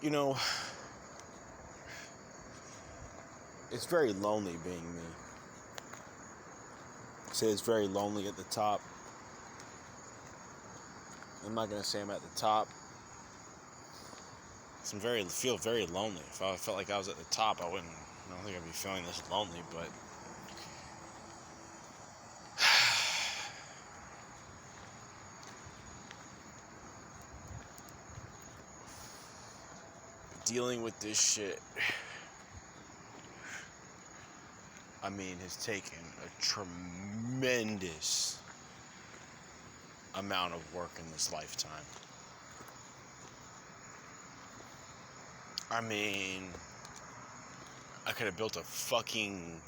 You know, it's very lonely being me. I say it's very lonely at the top. I'm not gonna say I'm at the top. I feel very lonely. If I felt like I was at the top, I don't think I'd be feeling this lonely, but dealing with this shit, has taken a tremendous amount of work in this lifetime. I could have built a fucking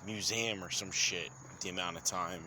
museum or some shit with the amount of time.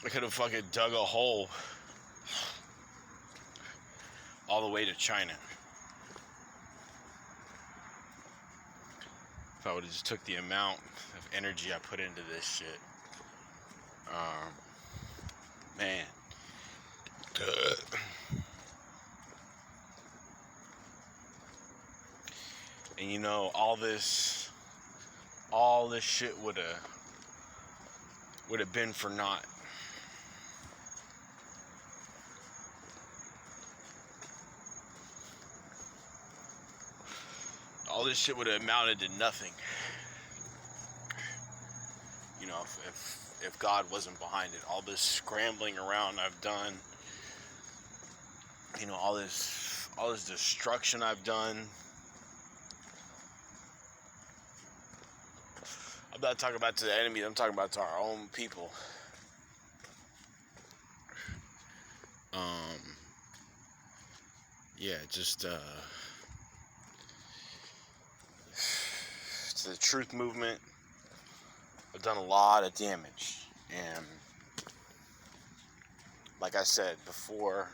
I could have fucking dug a hole all the way to China. If I would have just took the amount of energy I put into this shit. Man. And you know, all this shit would have been for naught. All this shit would have amounted to nothing. You know, if God wasn't behind it. All this scrambling around I've done. You know, all this destruction I've done. I'm not talking about to the enemy, I'm talking about to our own people. Yeah, just to the truth movement, I've done a lot of damage. And like I said before,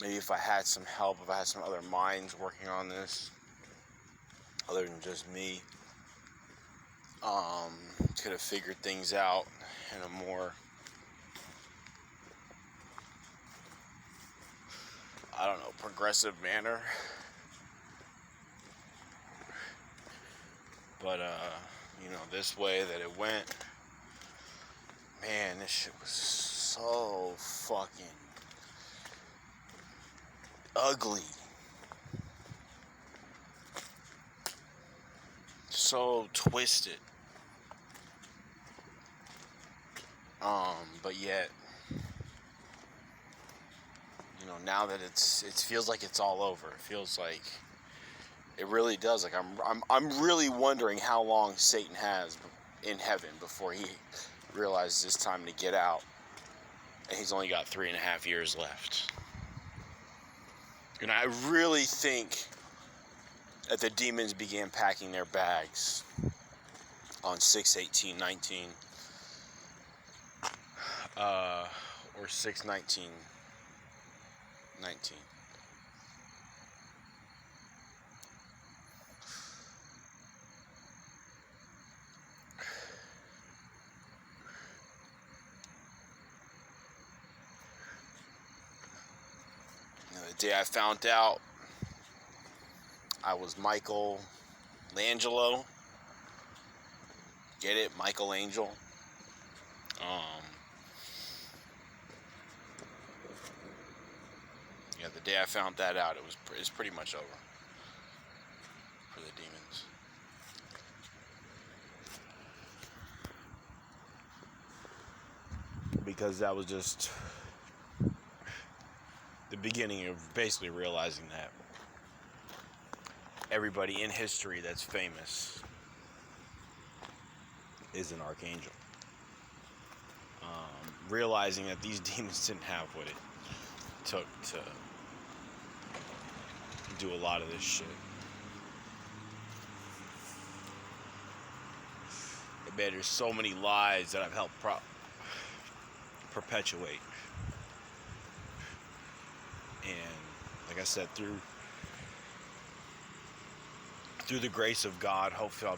maybe if I had some help, if I had some other minds working on this, other than just me, could have figured things out in a more, progressive manner. But, this way that it went, man, this shit was so fucking ugly. So twisted. But yet, now that it feels like it's all over. It feels like it really does. Like I'm really wondering how long Satan has in heaven before he realizes it's time to get out, and he's only got 3.5 years left. And I really think that the demons began packing their bags on 6/18/19, or 6/19/19. The day I found out I was Michelangelo. Get it? Michelangelo. The day I found that out, it's pretty much over for the demons. Because that was just the beginning of basically realizing that everybody in history that's famous is an archangel. Realizing that these demons didn't have what it took to do a lot of this shit. Man, there's so many lies that I've helped perpetuate. And like I said, through the grace of God, hopefully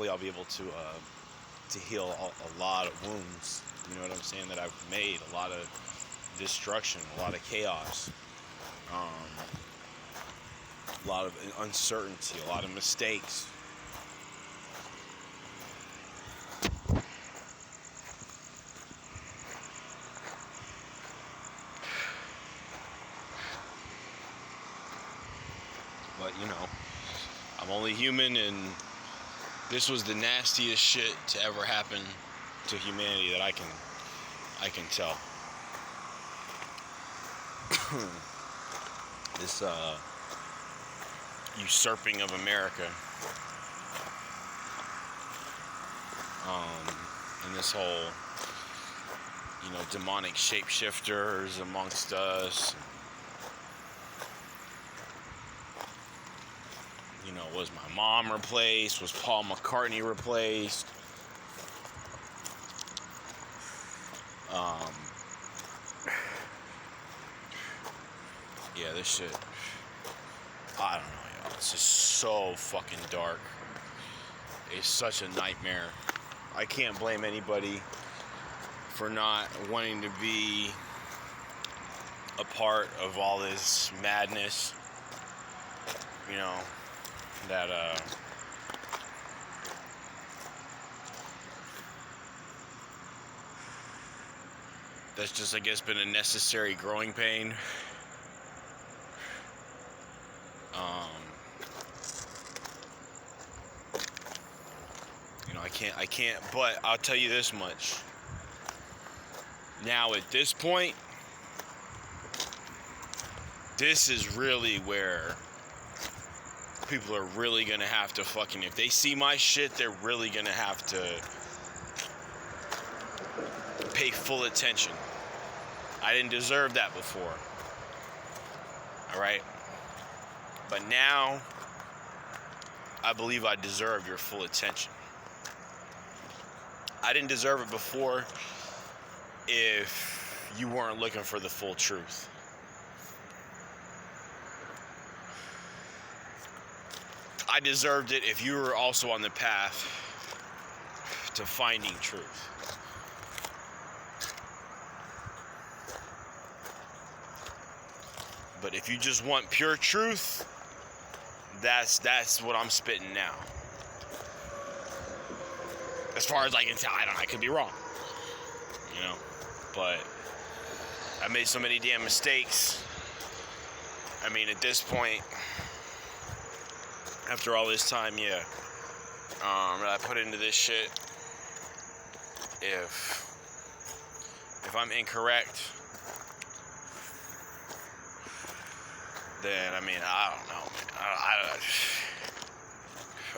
I'll be able to to heal a lot of wounds. You know what I'm saying? That I've made, a lot of destruction, a lot of chaos, a lot of uncertainty, a lot of mistakes. But, you know, I'm only human, and this was the nastiest shit to ever happen to humanity that I can tell. This usurping of America, and this whole, you know, demonic shapeshifters amongst us. You know, was my mom replaced? Was Paul McCartney replaced? Yeah, this shit, I don't know, y'all. It's just so fucking dark. It's such a nightmare. I can't blame anybody for not wanting to be a part of all this madness. You know, that that's just, I guess, been a necessary growing pain. You know, I can't, but I'll tell you this much. Now, at this point, this is really where people are really gonna have to fucking, if they see my shit, they're really gonna have to pay full attention. I didn't deserve that before. Alright? But now, I believe I deserve your full attention. I didn't deserve it before if you weren't looking for the full truth. I deserved it if you were also on the path to finding truth. But if you just want pure truth, that's what I'm spitting now. As far as I can tell, I could be wrong. You know, but I made so many damn mistakes. I mean, at this point, after all this time, yeah, that I put into this shit, if I'm incorrect, then, I mean, I don't know, man.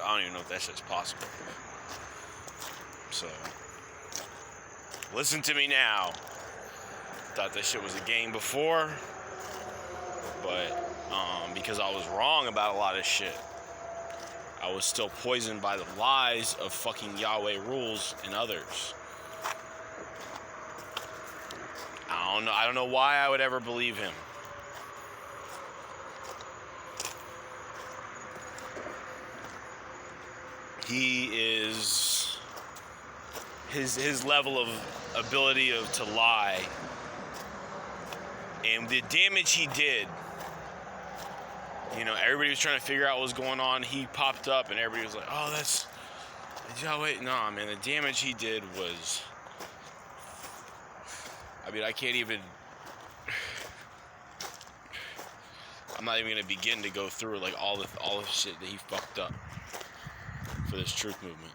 I don't even know if that shit's possible. So, listen to me now. Thought that shit was a game before, but because I was wrong about a lot of shit, I was still poisoned by the lies of fucking Yahweh rules and others. I don't know why I would ever believe him. He is, his level of ability to lie, and the damage he did, you know, everybody was trying to figure out what was going on. He popped up and everybody was like, oh, that's Yahweh. Nah, man, the damage he did was, I mean, I can't even, I'm not even going to begin to go through like all the shit that he fucked up for this truth movement.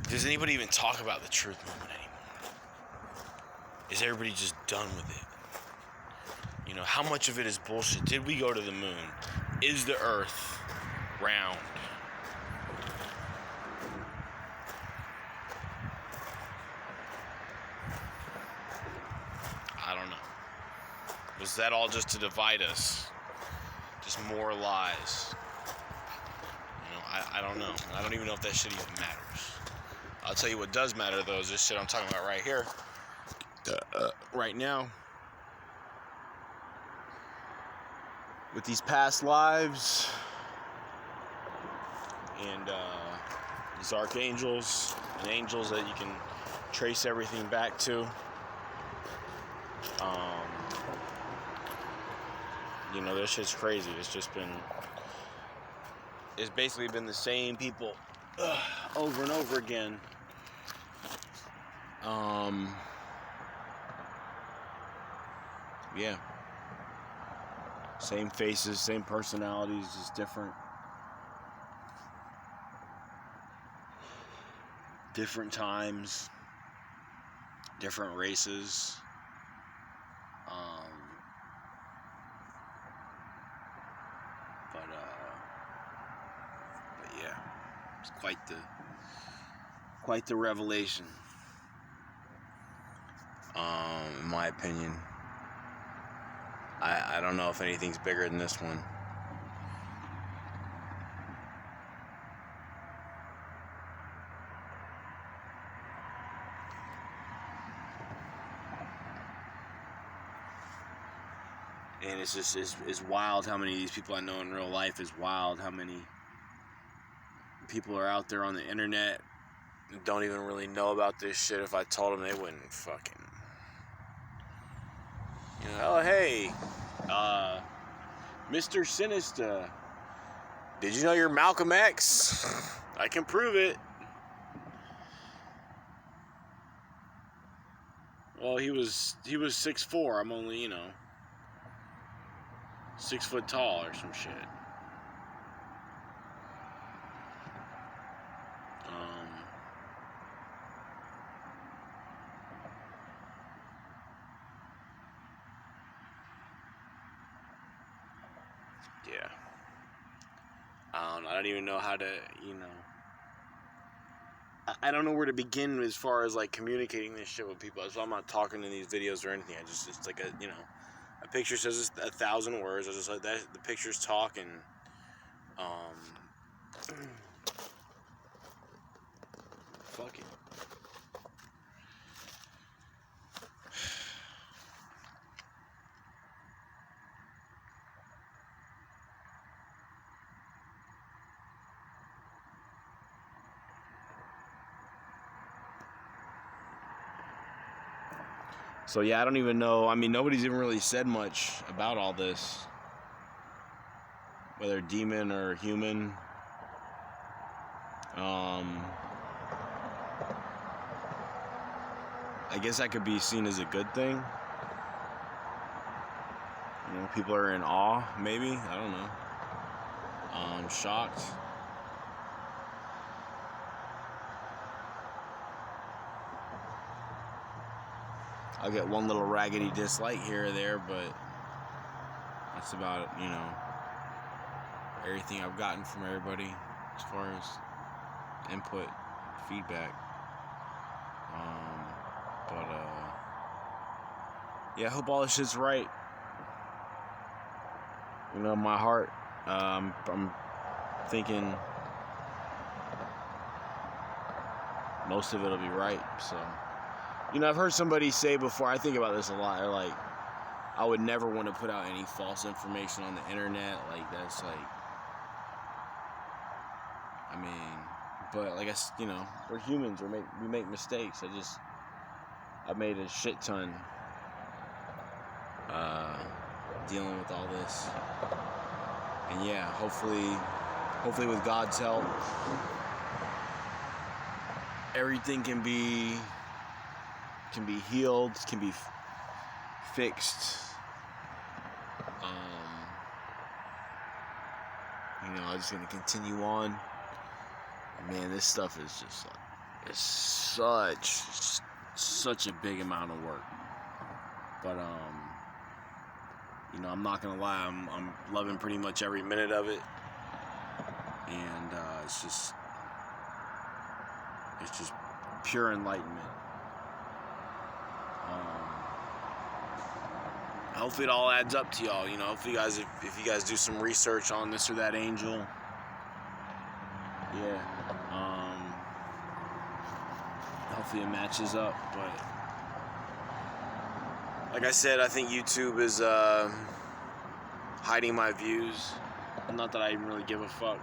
Does anybody even talk about the truth movement anymore? Is everybody just done with it? You know, how much of it is bullshit? Did we go to the moon? Is the earth round? I don't know. Was that all just to divide us? Just more lies? You know, I don't know. I don't even know if that shit even matters. I'll tell you what does matter, though, is this shit I'm talking about right here. Right now. With these past lives. And, these archangels and angels that you can trace everything back to. You know, this shit's crazy. It's basically been the same people over and over again. Yeah. Same faces, same personalities, just different times, different races. But yeah, it's quite the revelation. In my opinion, I don't know if anything's bigger than this one. And it's just, it's wild how many of these people I know in real life. Is wild how many people are out there on the internet and don't even really know about this shit. If I told them, they wouldn't fucking, you know, oh hey, Mr. Sinister, did you know you're Malcolm X? I can prove it. Well, he was 6'4". I'm only, you know, 6 foot tall or some shit. Yeah. I don't even know how to, you know. I don't know where to begin as far as like communicating this shit with people. So I'm not talking in these videos or anything. It's like a, you know, a picture says 1,000 words. I just like that. The pictures talk, and fuck it. So yeah, I don't even know. I mean, nobody's even really said much about all this, whether demon or human. I guess that could be seen as a good thing. You know, people are in awe, maybe. I don't know. Shocked. I'll get one little raggedy dislike here or there, but that's about, you know, everything I've gotten from everybody as far as input, feedback. Yeah, I hope all this shit's right. You know, my heart, I'm thinking most of it'll be right. So, you know, I've heard somebody say before, I think about this a lot, they're like, I would never want to put out any false information on the internet. Like, that's like, I mean, but like, you know, we're humans, we make mistakes. I made a shit ton dealing with all this. And yeah, hopefully with God's help, everything can be healed, can be fixed. You know, I'm just gonna continue on. Man, this stuff is just like, it's such a big amount of work. But you know, I'm not gonna lie, I'm loving pretty much every minute of it. And it's just pure enlightenment. Hopefully it all adds up to y'all. You know, if you guys do some research on this or that angel, yeah, hopefully it matches up. But like I said, I think YouTube is hiding my views. Not that I even really give a fuck.